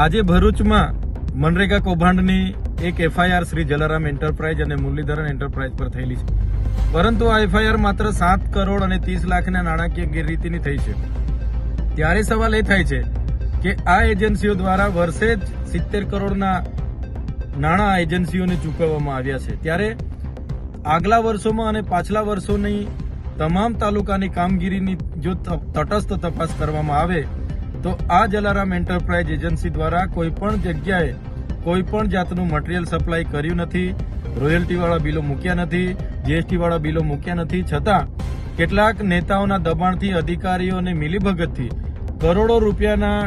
આજે ભરૂચમાં મનરેગા કૌભાંડની એક એફઆઈઆર શ્રી જલારામ એન્ટરપ્રાઇઝ અને મુરલીધરન એન્ટરપ્રાઇઝ પર થયેલી છે, પરંતુ આ એફઆઈઆર માત્ર 7 કરોડ અને 30 લાખના નાણાકીય ગેરરીતિની થઈ છે। ત્યારે સવાલ એ થાય છે કે આ એજન્સીઓ દ્વારા વર્ષે જ 70 કરોડના નાણાં એજન્સીઓને ચૂકવવામાં આવ્યા છે। ત્યારે આગલા વર્ષોમાં અને પાછલા વર્ષોની તમામ તાલુકાની કામગીરીની જો તટસ્થ તપાસ કરવામાં આવે તો આ જલારામ એન્ટરપ્રાઇઝ એજન્સી દ્વારા કોઈ પણ જગ્યાએ કોઈ પણ જાતનું મટીરીયલ સપ્લાય કર્યું નથી, રોયલ્ટીવાળા બિલો મૂક્યા નથી, જીએસટીવાળા બિલો મૂક્યા નથી, છતાં કેટલાક નેતાઓના દબાણથી, અધિકારીઓ અને મિલીભગતથી કરોડો રૂપિયાના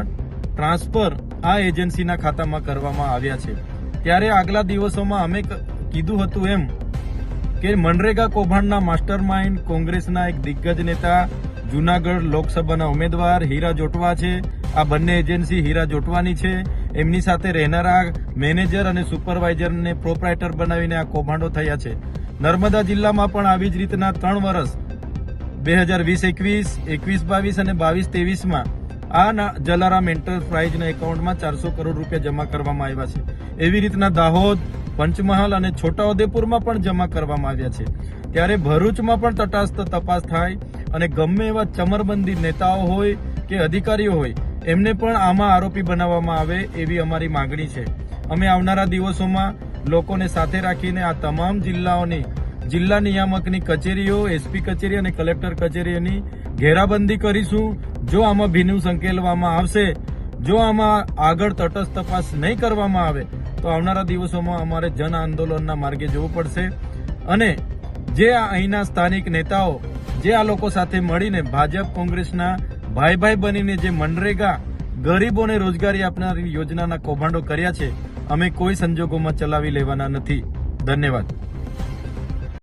ટ્રાન્સફર આ એજન્સીના ખાતામાં કરવામાં આવ્યા છે। ત્યારે આગલા દિવસોમાં અમે કીધું હતું એમ કે મનરેગા કૌભાંડના માસ્ટર માઇન્ડ કોંગ્રેસના એક દિગ્ગજ નેતા, જૂનાગઢ લોકસભાના ઉમેદવાર હીરા જોટવા છે। આ બંને એજન્સી હીરા જોટવાની છે, એમની સાથે રહેનારા મેનેજર અને સુપરવાઇઝરને પ્રોપ્રાઇટર બનાવીને આ કૌભાંડો થયા છે। નર્મદા જિલ્લામાં પણ આવી જ રીતના 3 વર્ષ 2020-21, 21-22 અને 22-23માં આ જલારામ એન્ટરપ્રાઇઝના એકાઉન્ટમાં 400 કરોડ રૂપિયા જમા કરવામાં આવ્યા છે। એવી રીતના દાહોદ, પંચમહાલ અને છોટાઉદેપુરમાં પણ જમા કરવામાં આવ્યા છે। ત્યારે ભરૂચમાં પણ તટસ્થ તપાસ થાય અને ગમે એવા ચમરબંધી નેતાઓ હોય કે અધિકારીઓ હોય એમને પણ આમાં આરોપી બનાવવામાં આવે એવી અમારી માંગણી છે। અમે આવનારા દિવસોમાં લોકોને સાથે રાખીને આ તમામ જિલ્લાઓની જિલ્લા નિયામકની કચેરીઓ, એસપી કચેરી અને કલેક્ટર કચેરીઓની ઘેરાબંધી કરીશું। જો આમાં ભીનું સંકેલવામાં આવશે, જો આમાં આગળ તટસ્થ તપાસ નહીં કરવામાં આવે તો આવનારા દિવસોમાં અમારે જન આંદોલનના માર્ગે જવું પડશે અને જે અહીંના સ્થાનિક નેતાઓ જે આ લોકો સાથે મળીને ભાજપ કોંગ્રેસના ભાઈ બનીને જે મનરેગા ગરીબોને રોજગારી આપનારી યોજનાના કૌભાંડો કર્યા છે, અમે કોઈ સંજોગોમાં ચલાવી લેવાના નથી। ધન્યવાદ।